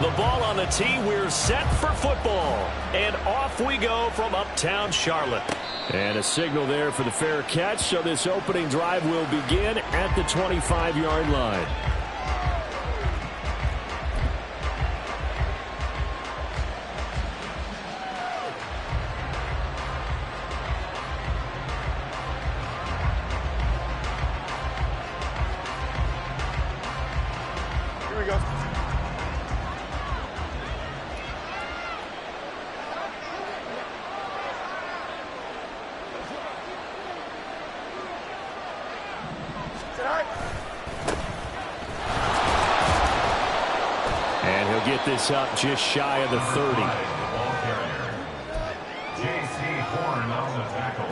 The ball on the tee. We're set for football. And off we go from uptown Charlotte. And a signal there for the fair catch. So this opening drive will begin at the 25-yard line. Here we go. And he'll get this up just shy of the 30. J.C. Horn on the tackle.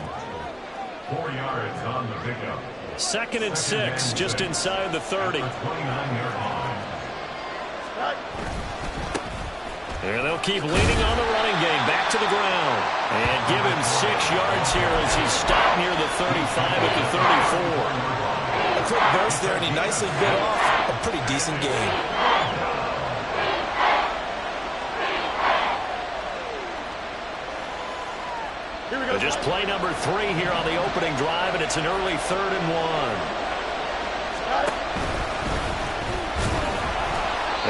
4 yards on the pickup. 2nd and 6, just inside the 30. 29-yard line. And they'll keep leaning on the running game. Back to the ground. And give him 6 yards here as he's stopped near the 35 at the 34. A quick burst there, and he nicely bit off a pretty decent game. Just play number 3 here on the opening drive, and it's an early 3rd and 1.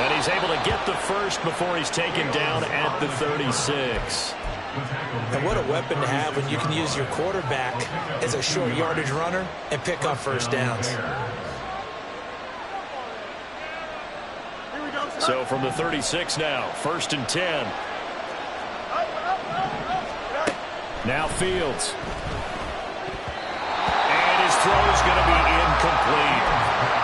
And he's able to get the first before he's taken down at the 36. And what a weapon to have when you can use your quarterback as a short yardage runner and pick up first downs. So from the 36 now, 1st and 10. Now Fields. And his throw is going to be incomplete.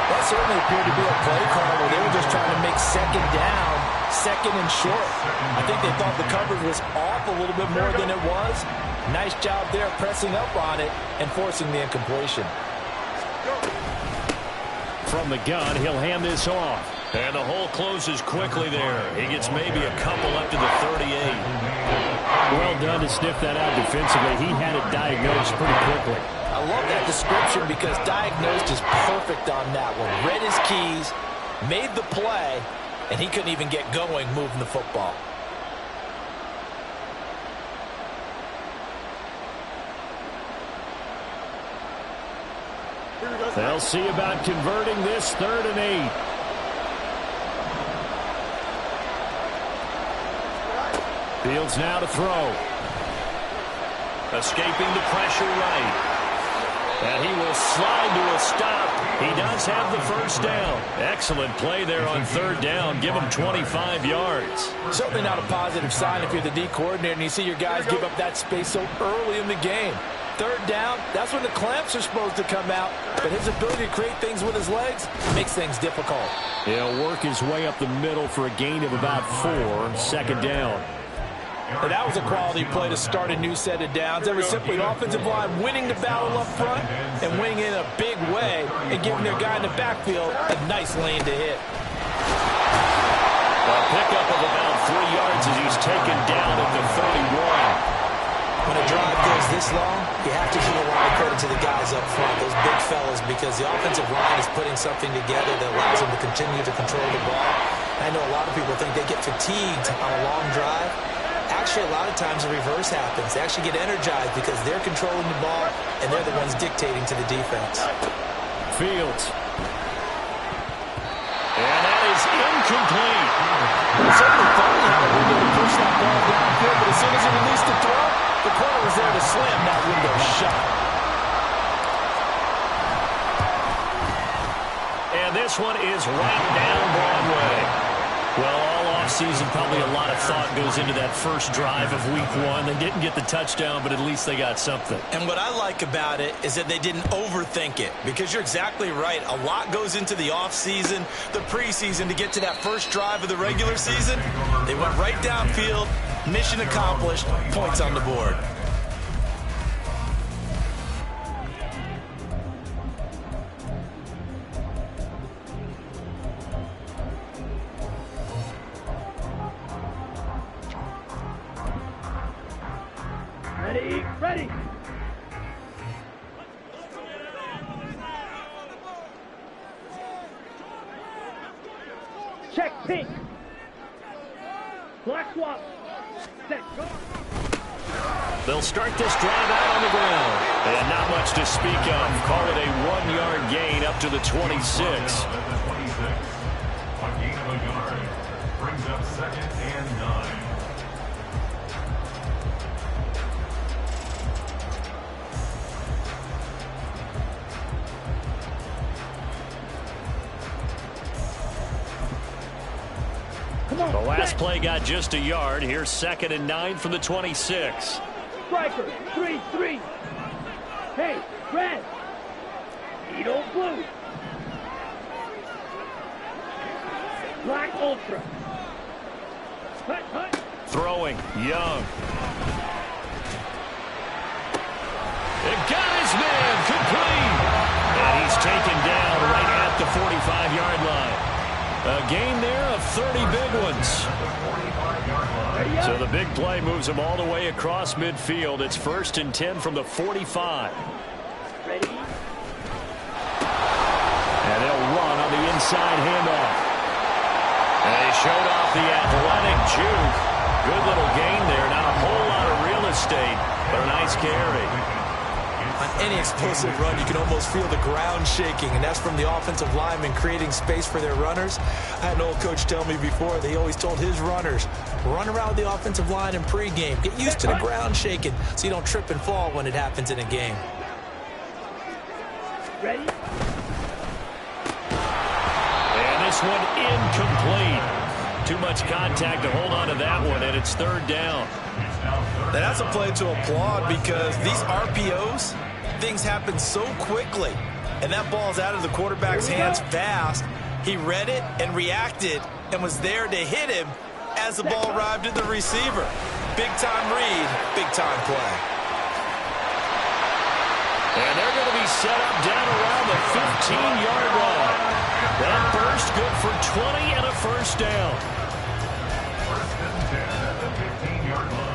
That certainly appeared to be a play call where they were just trying to make 2nd down, 2nd and short. I think they thought the coverage was off a little bit more than it was. Nice job there pressing up on it and forcing the incompletion. From the gun, he'll hand this off. And the hole closes quickly there. He gets maybe a couple up to the 38. Well done to sniff that out defensively. He had it diagnosed pretty quickly. I love that description because diagnosed is perfect on that one. Read his keys, made the play, and he couldn't even get going moving the football. They'll see about converting this 3rd and 8. Fields now to throw. Escaping the pressure right. And he will slide to a stop. He does have the first down. Excellent play there on 3rd down. Give him 25 yards. Certainly not a positive sign if you're the D coordinator and you see your guys give up that space so early in the game. 3rd down, that's when the clamps are supposed to come out. But his ability to create things with his legs makes things difficult. He'll work his way up the middle for a gain of about 4. 2nd down. And that was a quality play to start a new set of downs. That was simply an offensive line winning the battle up front and winning in a big way and giving their guy in the backfield a nice lane to hit. A pickup of about 3 yards as he's taken down at the 31. When a drive goes this long, you have to give a lot of credit to the guys up front, those big fellas, because the offensive line is putting something together that allows them to continue to control the ball. I know a lot of people think they get fatigued on a long drive. Actually, a lot of times the reverse happens. They actually get energized because they're controlling the ball and they're the ones dictating to the defense. Fields. And that is incomplete. Certainly thought he had a window to push that ball downfield, but as soon as he released the throw, the corner was there to slam that window shut. And this one is right down Broadway. Well, all offseason, probably a lot of thought goes into that first drive of week 1. They didn't get the touchdown, but at least they got something. And what I like about it is that they didn't overthink it, because you're exactly right. A lot goes into the offseason, the preseason, to get to that first drive of the regular season. They went right downfield, mission accomplished, points on the board. Ready. Check, pink. Black swap. Set. Go. They'll start this drive out on the ground. And not much to speak of. Call it a 1-yard gain up to the 26. A gain of a yard. Brings up 2nd and 9. The last play got just a yard. Here's 2nd and 9 from the 26. Striker, 3-3. Hey, red. Edo blue. Black ultra. Hut, hut. Throwing, Young. It got his man, complete. And he's taken down right at the 45-yard line. A gain there of 30 big ones. So the big play moves him all the way across midfield. It's 1st and 10 from the 45. Ready? And they'll run on the inside handoff. And they showed off the athletic juke. Good little gain there. Not a whole lot of real estate, but a nice carry. On any explosive run, you can almost feel the ground shaking, and that's from the offensive linemen creating space for their runners. I had an old coach tell me before, they always told his runners, run around the offensive line in pregame. Get used to the ground shaking so you don't trip and fall when it happens in a game. Ready? And this one incomplete. Too much contact to hold on to that one, and it's 3rd down. Now that's a play to applaud because these RPOs, things happen so quickly. And that ball's out of the quarterback's hands fast. He read it and reacted and was there to hit him as the ball arrived at the receiver. Big-time read, big-time play. And they're going to be set up down around the 15-yard line. That burst good for 20 and a 1st down. 1st and 10 at the 15-yard line.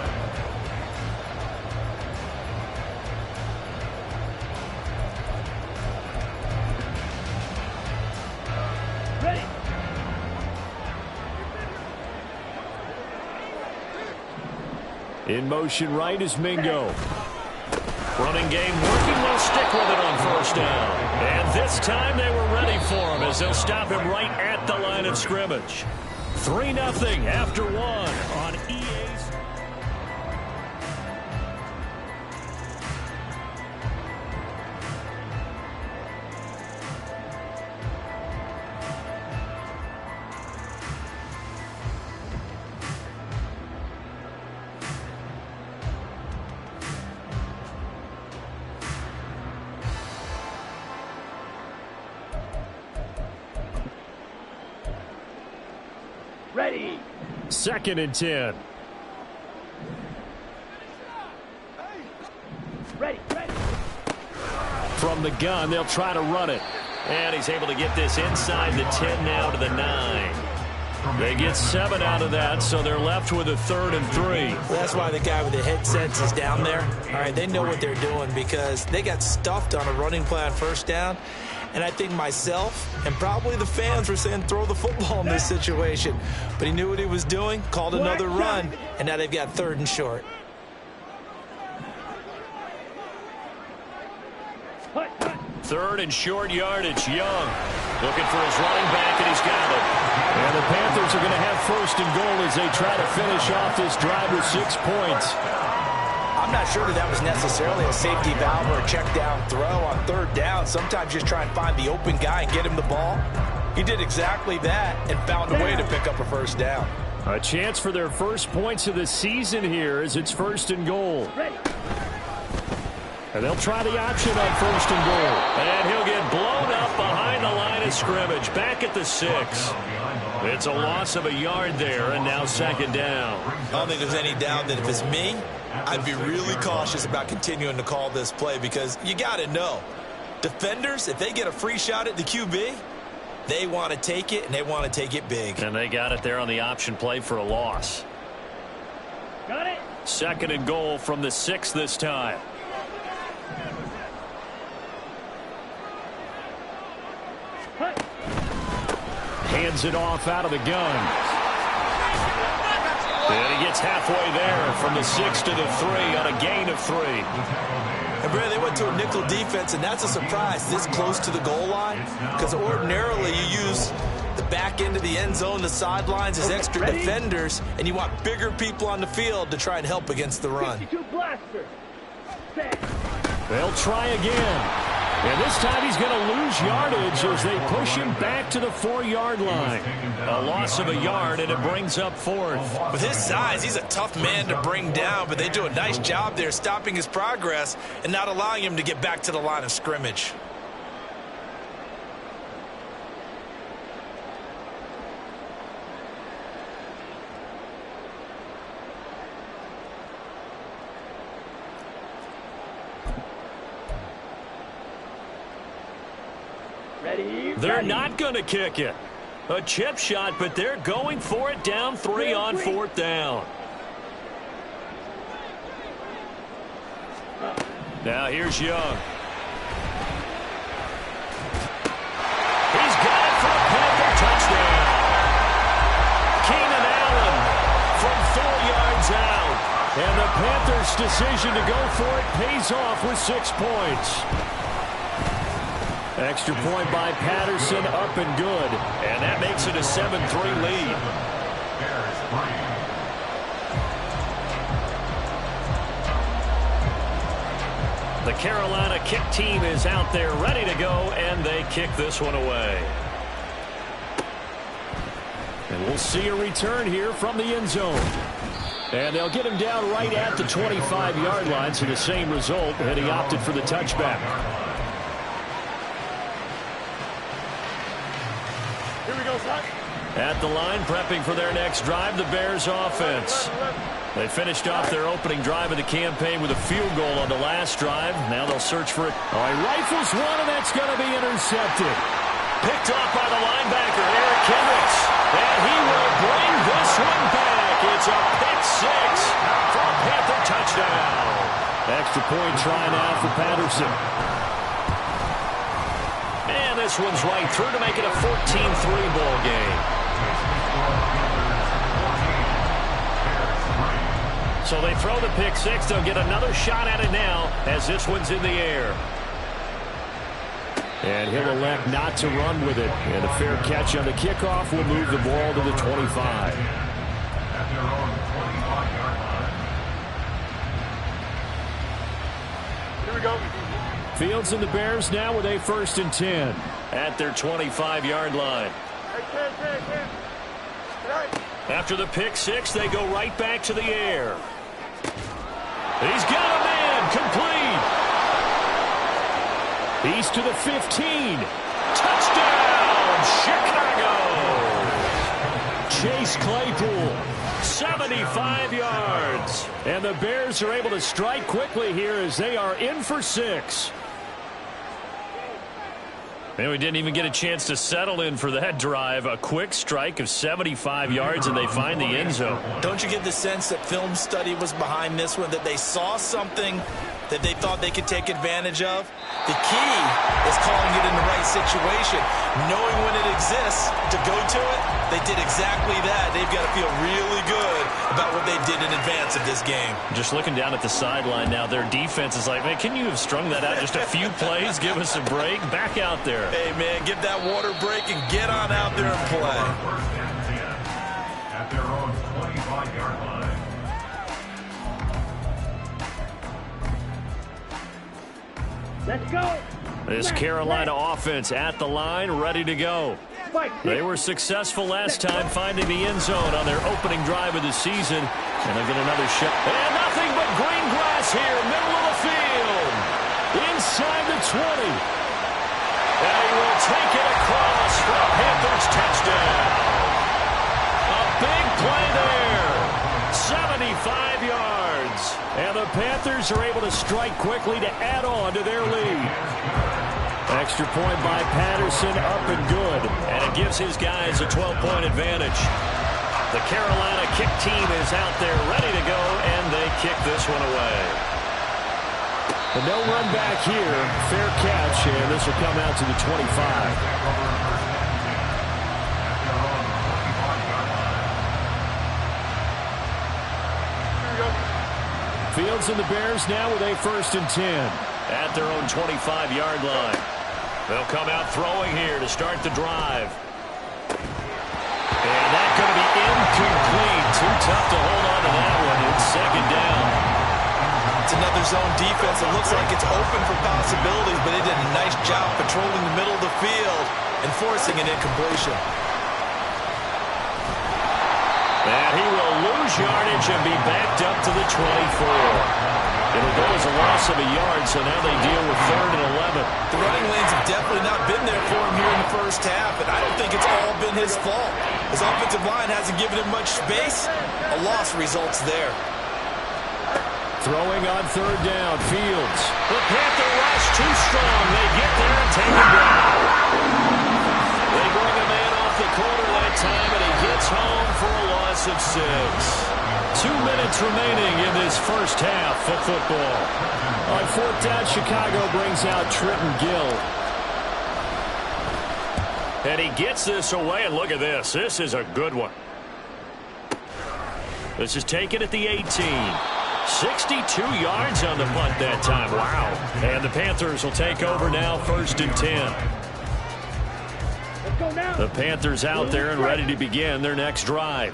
Ready? In motion right is Mingo. Running game working. They'll stick with it on 1st down. And this time they were ready for him as they'll stop him right at the line of scrimmage. 3-0 after 1 on EA's. Ready? 2nd and 10. Ready, ready. From the gun, they'll try to run it. And he's able to get this inside the 10 now to the 9. They get 7 out of that, so they're left with a 3rd and 3. Well, that's why the guy with the headsets is down there. All right, they know what they're doing because they got stuffed on a running play on 1st down. And I think myself and probably the fans were saying throw the football in this situation. But he knew what he was doing, called another run, and now they've got 3rd and short. Hut, hut. 3rd and short yardage. Young looking for his running back, and he's got it. And the Panthers are going to have 1st and goal as they try to finish off this drive with 6 points. I'm not sure that was necessarily a safety valve or a check down throw on 3rd down. Sometimes just try and find the open guy and get him the ball. He did exactly that and found a way to pick up a 1st down. A chance for their first points of the season here as it's 1st and goal. Ready. And they'll try the option on 1st and goal. And he'll get blown up behind the line of scrimmage. Back at the 6. It's a loss of a yard there, and now 2nd down. I don't think there's any doubt that if it's me, I'd be really cautious about continuing to call this play because you got to know, defenders, if they get a free shot at the QB, they want to take it, and they want to take it big. And they got it there on the option play for a loss. Got it. 2nd and goal from the 6 this time. Hut. Hands it off out of the gun. And he gets halfway there from the 6 to the 3 on a gain of 3. And Brad, they went to a nickel defense, and that's a surprise this close to the goal line, because ordinarily you use the back end of the end zone, the sidelines as extra defenders, and you want bigger people on the field to try and help against the run. 52 blaster. Set. They'll try again. And this time he's going to lose yardage as they push him back to the 4-yard line. A loss of a yard, and it brings up 4th. With his size, he's a tough man to bring down, but they do a nice job there stopping his progress and not allowing him to get back to the line of scrimmage. They're not going to kick it. A chip shot, but they're going for it down 3 on 4th down. Now here's Young. He's got it for a Panther touchdown. Keenan Allen from 4 yards out. And the Panthers' decision to go for it pays off with 6 points. Extra point by Patterson, up and good. And that makes it a 7-3 lead. The Carolina kick team is out there ready to go, and they kick this one away. And we'll see a return here from the end zone. And they'll get him down right at the 25-yard line, so the same result, and he opted for the touchback. At the line, prepping for their next drive, the Bears offense. They finished off their opening drive of the campaign with a field goal on the last drive. Now they'll search for it. Oh, he rifles one, and that's going to be intercepted. Picked off by the linebacker, Eric Kendricks. And he will bring this one back. It's a pick 6 for a Panther touchdown. Extra point try now for Patterson. And this one's right through to make it a 14-3 ball game. So they throw the pick 6. They'll get another shot at it now as this one's in the air. And he'll elect not to run with it. And a fair catch on the kickoff will move the ball to the 25. At their own 25-yard line. Here we go. Fields and the Bears now with a 1st and 10 at their 25-yard line. After the pick 6, they go right back to the air. He's got a man, complete. He's to the 15. Touchdown, Chicago. Chase Claypool, 75 yards. And the Bears are able to strike quickly here as they are in for 6. And we didn't even get a chance to settle in for that drive. A quick strike of 75 yards, and they find the end zone. Don't you get the sense that film study was behind this one, that they saw something that they thought they could take advantage of? The key is calling it in the right situation. Knowing when it exists to go to it, they did exactly that. They've got to feel really good about what they did in advance of this game. Just looking down at the sideline now, their defense is like, man, can you have strung that out just a few plays? Give us a break. Back out there. Hey, man, give that water break and get on out there and play. 1st and 10 at their own 25-yard line. Let's go. This Carolina offense at the line, ready to go. They were successful last time finding the end zone on their opening drive of the season. And they'll get another shot. And nothing but green grass here, middle of the field. Inside the 20. And he will take it across for a Panthers touchdown. A big play there. 75 yards. And the Panthers are able to strike quickly to add on to their lead. Extra point by Patterson, up and good. And it gives his guys a 12-point advantage. The Carolina kick team is out there ready to go, and they kick this one away. But no run back here. Fair catch, and this will come out to the 25. Fields and the Bears now with a 1st and 10. At their own 25-yard line. They'll come out throwing here to start the drive. And that's going to be incomplete. Too tough to hold on to that one. It's 2nd down. It's another zone defense. It looks like it's open for possibilities, but they did a nice job patrolling the middle of the field and forcing an incompletion. And he will lose yardage and be backed up to the 24. It'll go as a loss of a yard, so now they deal with 3rd and 11. The running lanes have definitely not been there for him here in the first half, and I don't think it's all been his fault. His offensive line hasn't given him much space. A loss results there. Throwing on 3rd down, Fields. The Panther rush too strong. They get there and take him down. They bring a man off the corner that time, and he gets home for a loss of 6. 2 minutes remaining in this first half of football. On 4th down, Chicago brings out Trenton Gill. And he gets this away, and look at this. This is a good one. This is taken at the 18. 62 yards on the punt that time. Wow. And the Panthers will take over now, 1st and 10. Let's go now. The Panthers out there and ready to begin their next drive.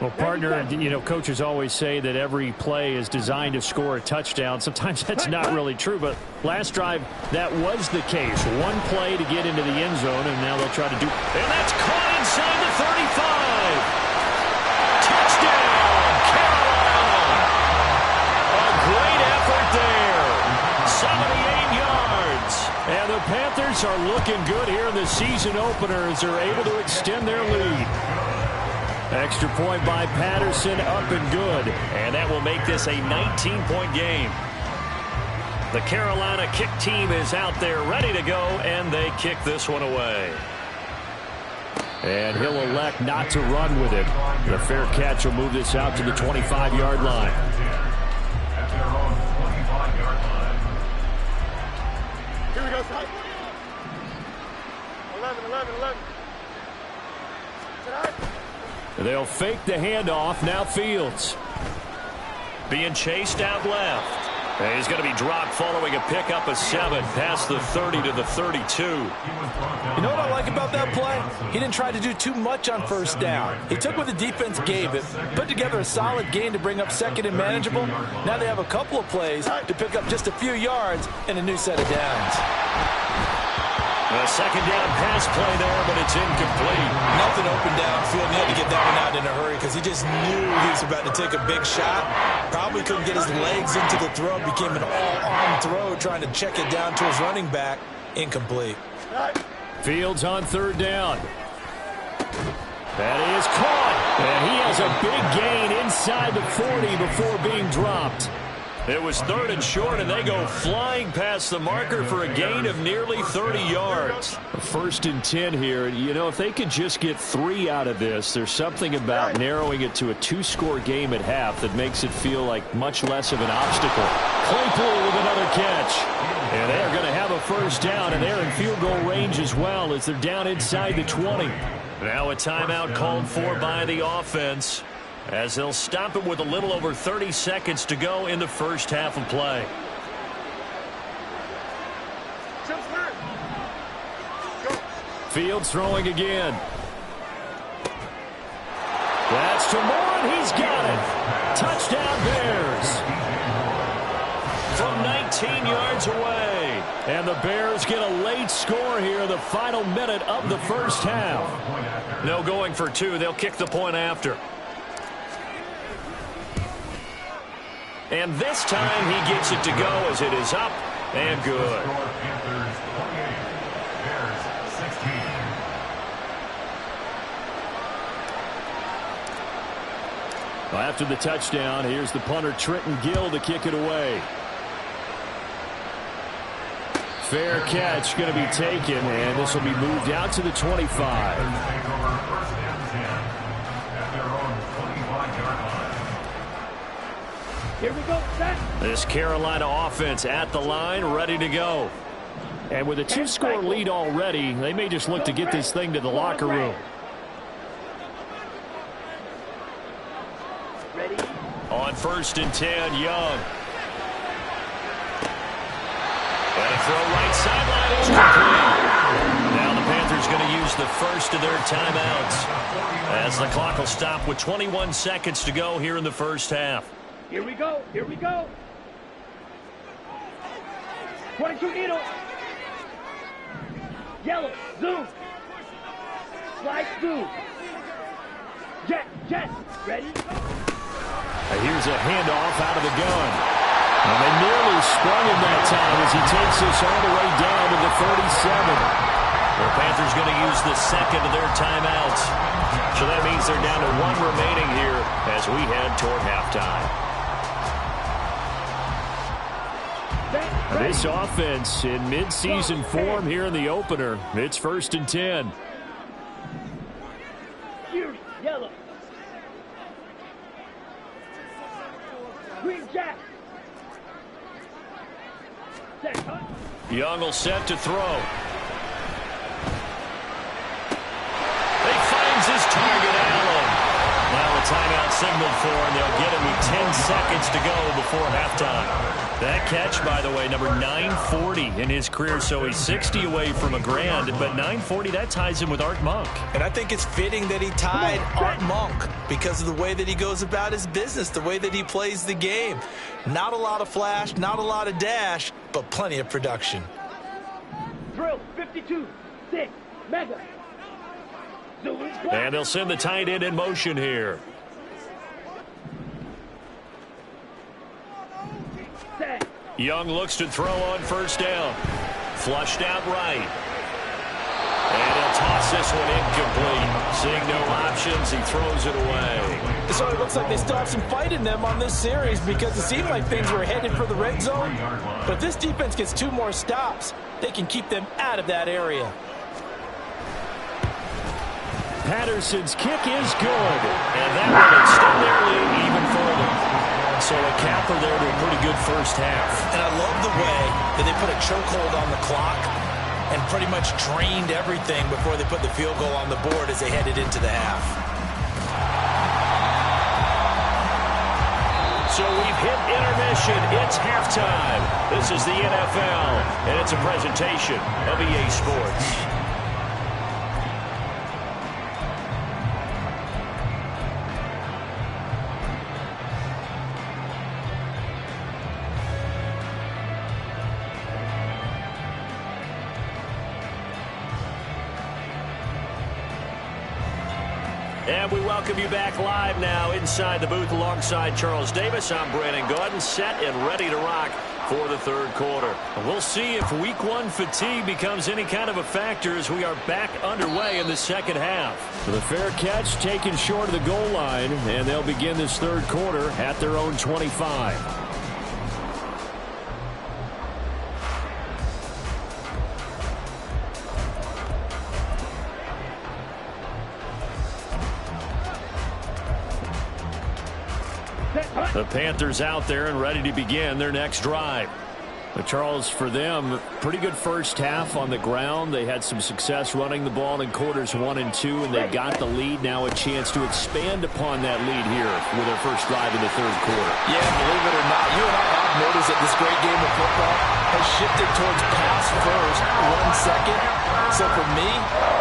Well, partner, you know, coaches always say that every play is designed to score a touchdown. Sometimes that's not really true, but last drive, that was the case. One play to get into the end zone, and now they'll try to do. And that's caught inside the 35. Touchdown, Carolina. A great effort there. 78 yards. And the Panthers are looking good here in the season opener as they're able to extend their lead. Extra point by Patterson, up and good. And that will make this a 19-point game. The Carolina kick team is out there ready to go, and they kick this one away. And he'll elect not to run with it. The fair catch will move this out to the 25-yard line. At their own 25-yard line. Here we go, Ty. 11. They'll fake the handoff. Now Fields. Being chased out left. And he's going to be dropped following a pickup of 7 past the 30 to the 32. You know what I like about that play? He didn't try to do too much on 1st down. He took what the defense gave him, put together a solid gain to bring up 2nd and manageable. Now they have a couple of plays to pick up just a few yards and a new set of downs. A 2nd down pass play there, but it's incomplete. Nothing open downfield. He had to get that one out in a hurry because he just knew he was about to take a big shot. Probably couldn't get his legs into the throw. Became an all-arm throw trying to check it down to his running back. Incomplete. Fields on 3rd down. That is caught. And he has a big gain inside the 40 before being dropped. It was 3rd and short, and they go flying past the marker for a gain of nearly 30 yards. 1st and 10 here. You know, if they could just get 3 out of this, there's something about narrowing it to a 2-score game at half that makes it feel like much less of an obstacle. Claypool with another catch. And they're going to have a 1st down, and they're in field goal range as well as they're down inside the 20. Now a timeout called for by the offense, as they'll stop it with a little over 30 seconds to go in the first half of play. Fields throwing again. That's to Moore, and he's got it. Touchdown Bears. From 19 yards away. And the Bears get a late score here in the final minute of the first half. No going for 2. They'll kick the point after. And this time he gets it to go as it is up and good. Panthers 28, Bears 16. Well, after the touchdown, here's the punter Trenton Gill to kick it away. Fair catch going to be taken, and this will be moved out to the 25. Take over 1st and 10 at their own 25-yard line. Here we go, set. This Carolina offense at the line, ready to go. And with a 2-score lead already, they may just look to get this thing to the locker room. Ready? On 1st and 10, Young. And a throw right sideline is complete. Now the Panthers going to use the first of their timeouts as the clock will stop with 21 seconds to go here in the first half. Here we go. Here we go. 22 needle. Yellow. Zoom. Slide through. Jet. Ready? Here's a handoff out of the gun. And they nearly sprung him that time as he takes this all the way down to the 37. The Panthers going to use the second of their timeouts. So that means they're down to 1 remaining here as we head toward halftime. This offense in mid-season form here in the opener. It's 1st and 10. Fury. Yellow. Green Jack. Young will set to throw. He finds his target, Allen. Now a timeout signaled for him. They'll get it with 10 seconds to go before halftime. That catch, by the way, number 940 in his career, so he's 60 away from a grand, but 940, that ties him with Art Monk. And I think it's fitting that he tied Art Monk because of the way that he goes about his business, the way that he plays the game. Not a lot of flash, not a lot of dash, but plenty of production. Drill 52, 6, mega. And they'll send the tight end in motion here. Young looks to throw on 1st down. Flushed out right. And he'll toss this one incomplete. Seeing no options, he throws it away. So it looks like they still have some fight in them on this series because it seemed like things were headed for the red zone. But if this defense gets 2 more stops, they can keep them out of that area. Patterson's kick is good. And that one extend their lead even further. So a capper there to a pretty good first half. And I love the way that they put a chokehold on the clock and pretty much drained everything before they put the field goal on the board as they headed into the half. So we've hit intermission. It's halftime. This is the NFL, and it's a presentation of EA Sports. And we welcome you back live now inside the booth alongside Charles Davis. I'm Brandon Gaudin, set and ready to rock for the 3rd quarter. We'll see if week 1 fatigue becomes any kind of a factor as we are back underway in the 2nd half. The fair catch taken short of the goal line, and they'll begin this 3rd quarter at their own 25. The Panthers out there and ready to begin their next drive. But Charles, for them, pretty good first half on the ground. They had some success running the ball in quarters 1 and 2, and they got the lead. Now a chance to expand upon that lead here with their first drive in the 3rd quarter. Yeah, believe it or not, you and I have noticed that this great game of football has shifted towards pass first, 1 second. So for me,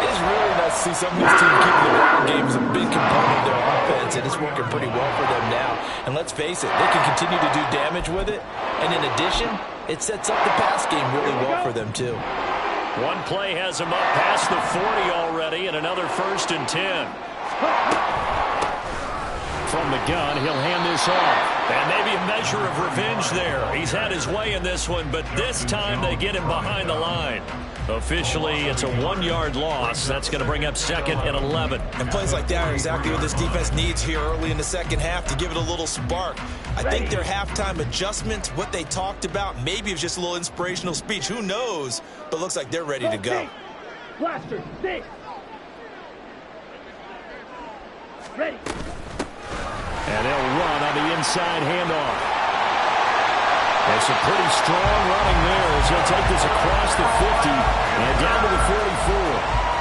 it's really nice to see some of these teams keeping the ground game as a big component of their offense, and it's working pretty well for them now. And let's face it, they can continue to do damage with it. And in addition, it sets up the pass game really well for them, too. One play has him up past the 40 already, and another 1st and 10. From the gun, he'll hand this off. And maybe a measure of revenge there. He's had his way in this one, but this time they get him behind the line. Officially, it's a 1-yard loss. That's going to bring up 2nd and 11. And plays like that are exactly what this defense needs here early in the 2nd half to give it a little spark. I think their halftime adjustments, what they talked about, maybe it was just a little inspirational speech. Who knows? But looks like they're ready to go. Blaster, 6. Ready. And they'll run on the inside handoff. And some pretty strong running there as he'll take this across the 50 and down to the 44.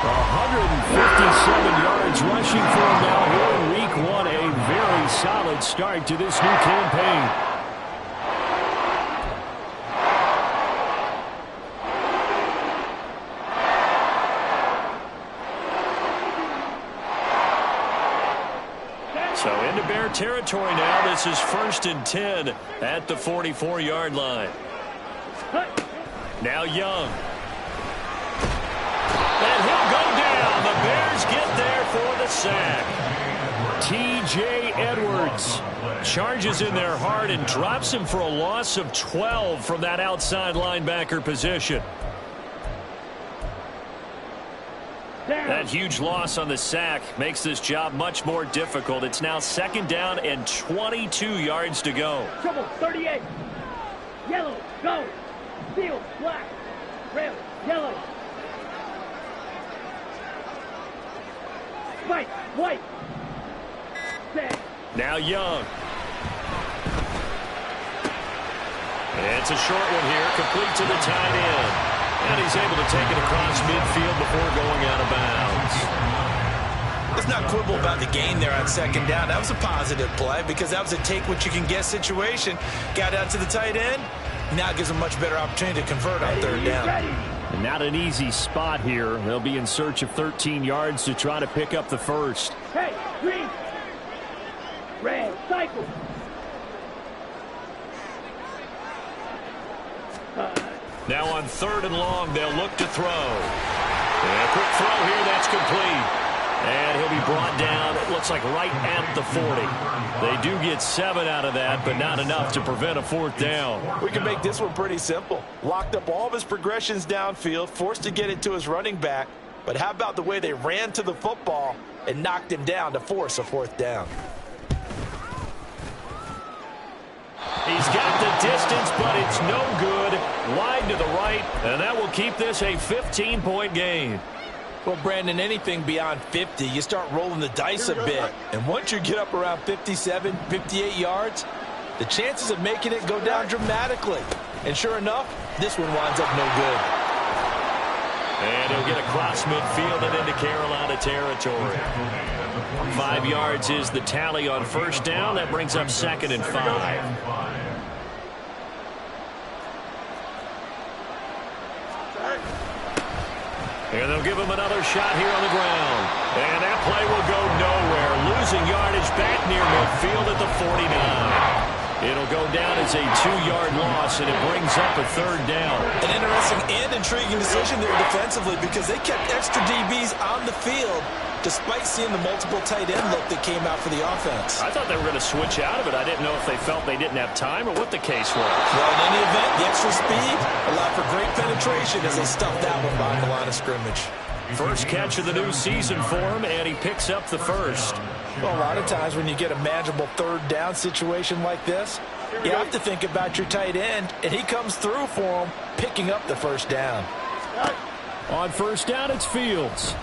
157 yards rushing for him now here in week 1. A very solid start to this new campaign. So into Bear territory now. This is 1st and 10 at the 44-yard line. Now Young. And he'll go down. The Bears get there for the sack. T.J. Edwards charges in there hard and drops him for a loss of 12 from that outside linebacker position. That huge loss on the sack makes this job much more difficult. It's now 2nd down and 22 yards to go. Trouble, 38. Yellow, go. Field, black. Red, yellow. Spike, white. Set. Now Young. It's a short one here, complete to the tight end. And he's able to take it across midfield before going out of bounds. Let's not quibble about the gain there on 2nd down. That was a positive play because that was a take-what-you-can-get situation. Got out to the tight end. Now it gives them a much better opportunity to convert on 3rd down. And not an easy spot here. They'll be in search of 13 yards to try to pick up the first. Hey, green. Red, cycle. Now on 3rd and long, they'll look to throw. And a quick throw here, that's complete. And he'll be brought down, it looks like right at the 40. They do get 7 out of that, but not enough to prevent a 4th down. We can make this one pretty simple. Locked up all of his progressions downfield, forced to get it to his running back. But how about the way they ran to the football and knocked him down to force a 4th down? He's got the distance, but it's no good. Wide to the right, and that will keep this a 15-point game. Well, Brandon, anything beyond 50, you start rolling the dice a bit. And once you get up around 57, 58 yards, the chances of making it go down dramatically. And sure enough, this one winds up no good. And he'll get across midfield and into Carolina territory. 5 yards is the tally on 1st down. That brings up 2nd and 5. And they'll give him another shot here on the ground. And that play will go nowhere. Losing yardage back near midfield at the 49. It'll go down as a 2-yard loss, and it brings up a 3rd down. An interesting and intriguing decision there defensively because they kept extra DBs on the field despite seeing the multiple tight end look that came out for the offense. I thought they were going to switch out of it. I didn't know if they felt they didn't have time or what the case was. Well, in any event, the extra speed allowed for great penetration as they stuffed that one behind the line of scrimmage. First catch of the new season for him, and he picks up the first. Well, a lot of times when you get a manageable 3rd down situation like this, you have to think about your tight end, and he comes through for him, picking up the 1st down. On 1st down, it's Fields.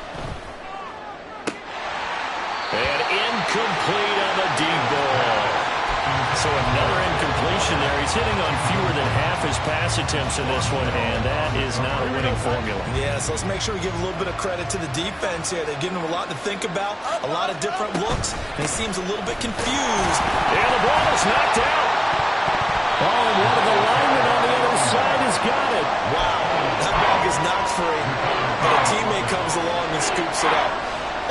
And incomplete on the deep ball. So another incompletion there. He's hitting on fewer than half his pass attempts in this one, and that is not a winning formula. Yeah, so let's make sure we give a little bit of credit to the defense here. They've given him a lot to think about, a lot of different looks, and he seems a little bit confused. And the ball is knocked out. Oh, and one of the linemen on the other side has got it. Wow, that ball gets knocked free, but a teammate comes along and scoops it up.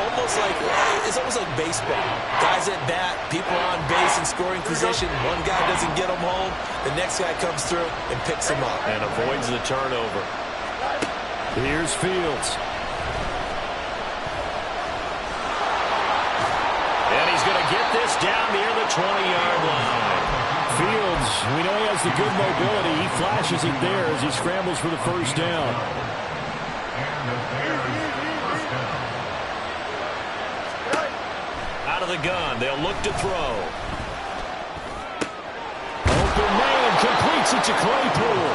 It's almost like baseball. Guys at bat, people on base in scoring position. One guy doesn't get them home. The next guy comes through and picks him up. And avoids the turnover. Here's Fields. And he's going to get this down near the 20-yard line. Fields, we know he has the good mobility. He flashes it there as he scrambles for the 1st down. Out of the gun, they'll look to throw. Open man completes it to Claypool.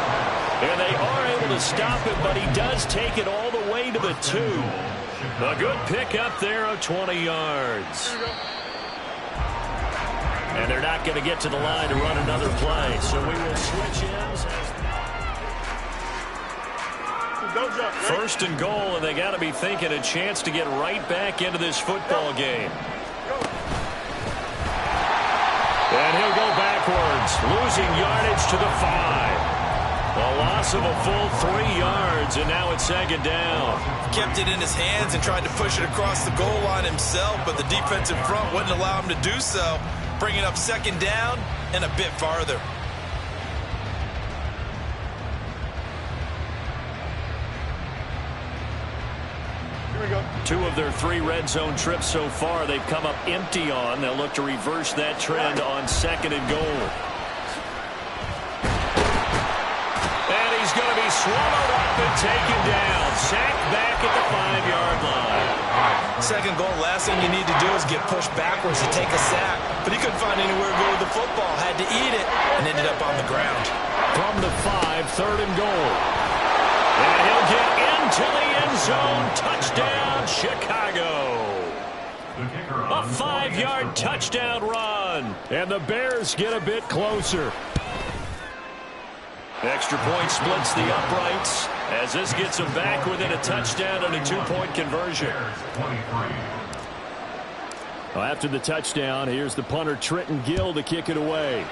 And they are able to stop him, but he does take it all the way to the 2. A good pickup there of 20 yards. And they're not going to get to the line to run another play. So we will switch ends. 1st and goal, and they got to be thinking a chance to get right back into this football game. losing yardage to the 5. A loss of a full 3 yards, and now it's second down. Kept it in his hands and tried to push it across the goal line himself, but the defensive front wouldn't allow him to do so, bringing up second down and a bit farther. Here we go. 2 of their 3 red zone trips so far they've come up empty on. They'll look to reverse that trend on second and goal. And he's going to be swallowed up and taken down. Sacked back at the 5-yard line. Second goal, last thing you need to do is get pushed backwards to take a sack. But he couldn't find anywhere to go with the football. Had to eat it and ended up on the ground. From the 5, third and goal. And he'll get into the end zone. Touchdown, Chicago. A 5-yard touchdown run. And the Bears get a bit closer. Extra point splits the uprights as this gets them back within a touchdown and a 2-point conversion. Well, after the touchdown, here's the punter Trenton Gill to kick it away.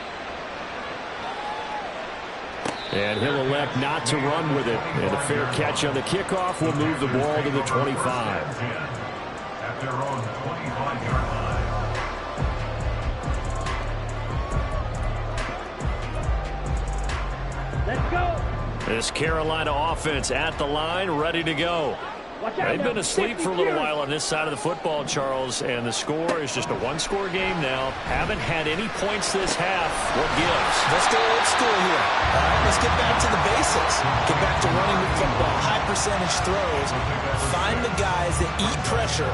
And he'll elect not to run with it. And a fair catch on the kickoff will move the ball to the 25. At their own 25-yard line. Let's go. This Carolina offense at the line, ready to go. Watch out. They've been now. asleep for a little while on this side of the football, Charles, and the score is just a 1-score game now. Haven't had any points this half. What gives? Let's go old school here. All right, let's get back to the basics. Get back to running the football, high percentage throws. Find the guys that eat pressure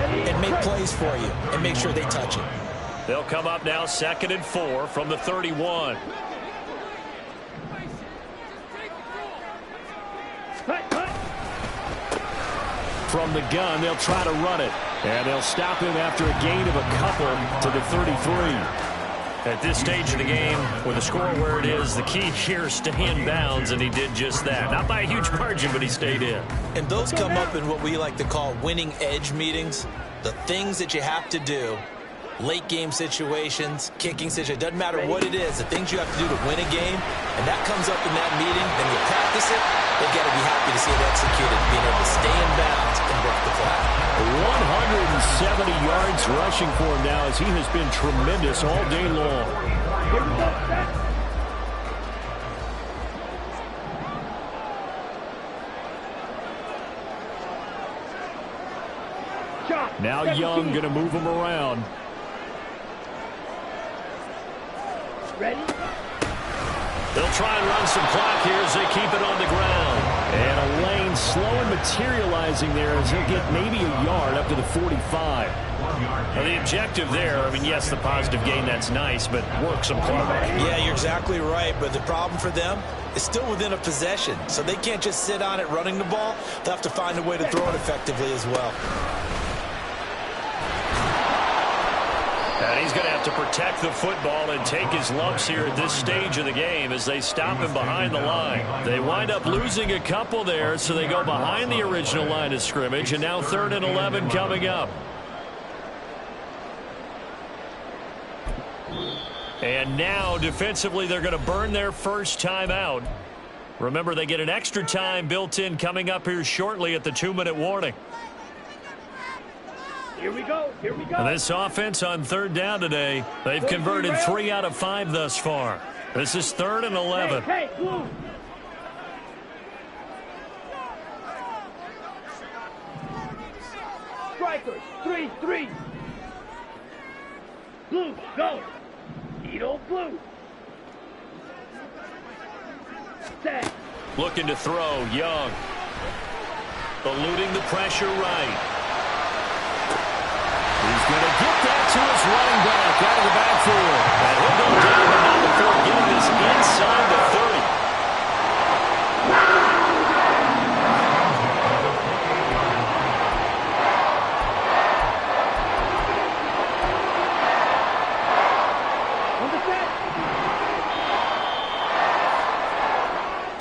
and make plays for you and make sure they touch it. They'll come up now 2nd and 4 from the 31. From the gun, they'll try to run it. And they'll stop him after a gain of a couple to the 33. At this stage of the game, with the score where it is, the key here is stay in bounds, and he did just that. Not by a huge margin, but he stayed in. And those come up in what we like to call winning edge meetings. The things that you have to do. Late game situations, kicking situations, doesn't matter what it is, the things you have to do to win a game, and that comes up in that meeting, and you practice it, they've got to be happy to see it executed, being able to stay in bounds and work the flag. 170 yards rushing for him now as he has been tremendous all day long. Here we go. Set. Shot. Now 17. Young going to move him around. Ready? They'll try and run some clock here as they keep it on the ground. And a lane slow and materializing there as he'll get maybe a yard up to the 45. Now the objective there, I mean, yes, the positive gain, that's nice, but work some clock. Yeah, you're exactly right, but the problem for them is still within a possession, so they can't just sit on it running the ball. They'll have to find a way to throw it effectively as well. And he's going to have to protect the football and take his lumps here at this stage of the game as they stop him behind the line. They wind up losing a couple there, so they go behind the original line of scrimmage, and now 3rd and 11 coming up. And now, defensively, they're going to burn their first time out. Remember, they get an extra time built in coming up here shortly at the 2-minute warning. Here we go. Here we go. And this offense on 3rd down today, they've converted 3 out of 5 thus far. This is 3rd and 11. Hey, blue. Strikers, 3-3. Blue, go. Edo blue. Set. Looking to throw, Young. Eluding the pressure right. He's going to get that to his running back out of the backfield. And he'll go down, but not before getting this inside the 30.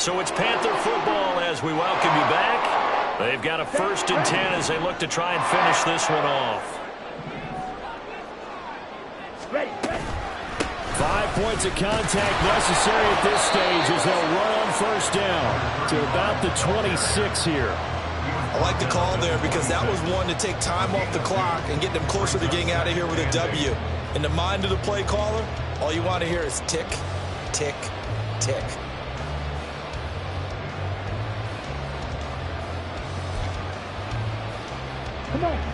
So it's Panther football as we welcome you back. They've got a 1st and 10 as they look to try and finish this one off. Ready. 5 points of contact necessary at this stage as they'll run on first down to about the 26 here. I like the call there because that was one to take time off the clock and get them closer to getting out of here with a W. In the mind of the play caller, all you want to hear is tick, tick, tick.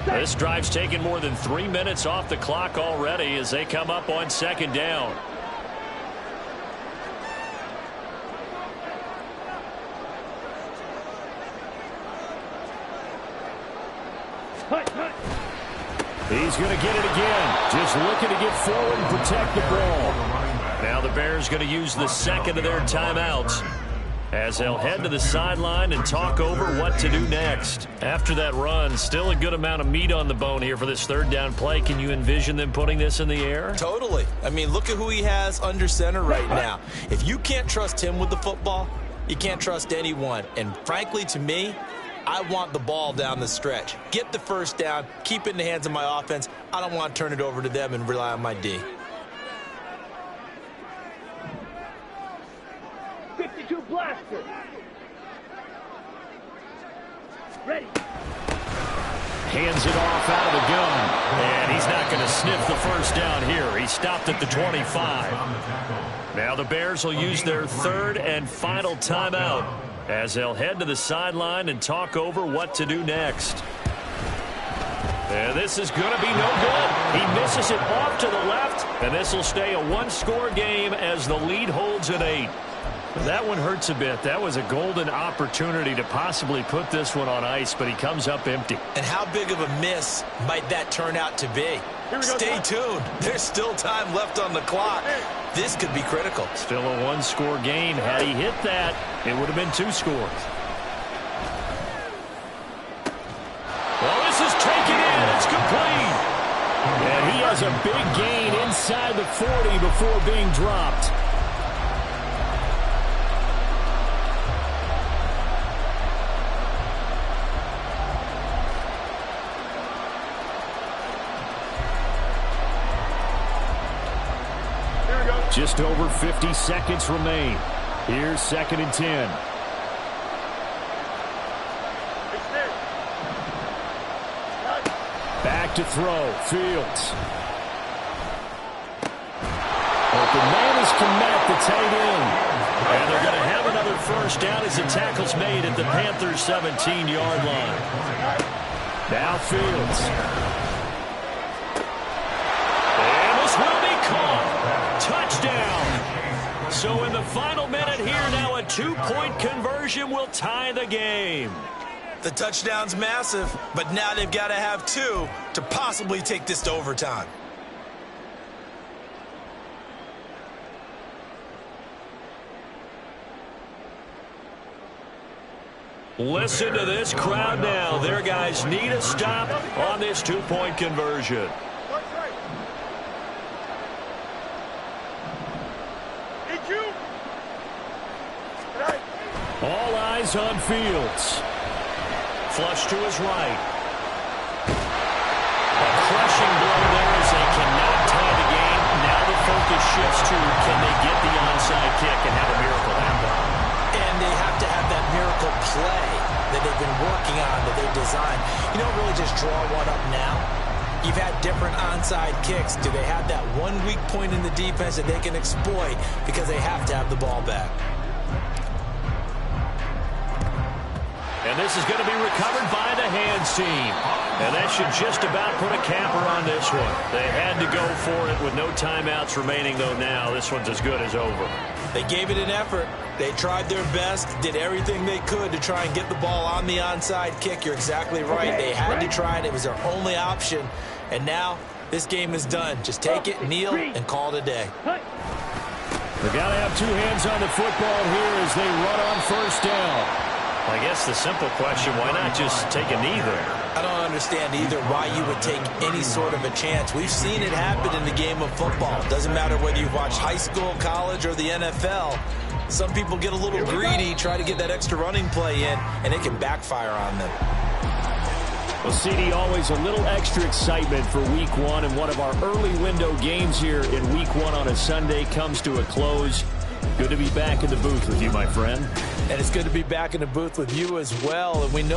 This drive's taken more than 3 minutes off the clock already as they come up on second down. He's going to get it again. Just looking to get forward and protect the ball. Now the Bears going to use the second of their timeouts as they'll head to the sideline and talk over what to do next. After that run, still a good amount of meat on the bone here for this third down play. Can you envision them putting this in the air? Totally. I mean, look at who he has under center right now. If you can't trust him with the football, you can't trust anyone. And frankly, to me, I want the ball down the stretch. Get the first down, keep it in the hands of my offense. I don't want to turn it over to them and rely on my D. 52 blaster. Ready. Hands it off out of the gun. And he's not going to sniff the first down here. He stopped at the 25. Now the Bears will use their third and final timeout as they'll head to the sideline and talk over what to do next. And this is going to be no good. He misses it off to the left, and this will stay a one-score game as the lead holds at 8. That one hurts a bit. That was a golden opportunity to possibly put this one on ice, but he comes up empty. And how big of a miss might that turn out to be? Stay tuned. There's still time left on the clock. This could be critical. Still a one-score game. Had he hit that, it would have been 2 scores. Well, this is taken in. It's complete. And he has a big gain inside the 40 before being dropped. Just over 50 seconds remain. Here's 2nd and 10. Back to throw. Fields. Open man is Kmet, the tight end. And they're going to have another first down as the tackle's made at the Panthers' 17-yard line. Now Fields. And this will be caught. Touchdown. So in the final minute here, now a 2-point conversion will tie the game. The touchdown's massive, but now they've got to have 2 to possibly take this to overtime. Listen to this crowd now. Their guys need a stop on this 2-point conversion. All eyes on Fields. Flush to his right. A crushing blow there as they cannot tie the game. Now the focus shifts to can they get the onside kick and have a miracle happen. And they have to have that miracle play that they've been working on, that they've designed. You don't really just draw one up now. You've had different onside kicks. Do they have that one weak point in the defense that they can exploit because they have to have the ball back? And this is going to be recovered by the hands team. And that should just about put a capper on this one. They had to go for it with no timeouts remaining, though now this one's as good as over. They gave it an effort. They tried their best, did everything they could to try and get the ball on the onside kick. You're exactly right. They had to try it. It was their only option. And now this game is done. Just take it, kneel, and call it a day. They've got to have 2 hands on the football here as they run on first down. I guess the simple question, why not just take a knee there? I don't understand either why you would take any sort of a chance. We've seen it happen in the game of football. It doesn't matter whether you've watched high school, college, or the NFL. Some people get a little greedy, try to get that extra running play in, and it can backfire on them. Well, CD, always a little extra excitement for Week 1, and one of our early window games here in Week 1 on a Sunday comes to a close. Good to be back in the booth with you, my friend. And it's good to be back in the booth with you as well. And we know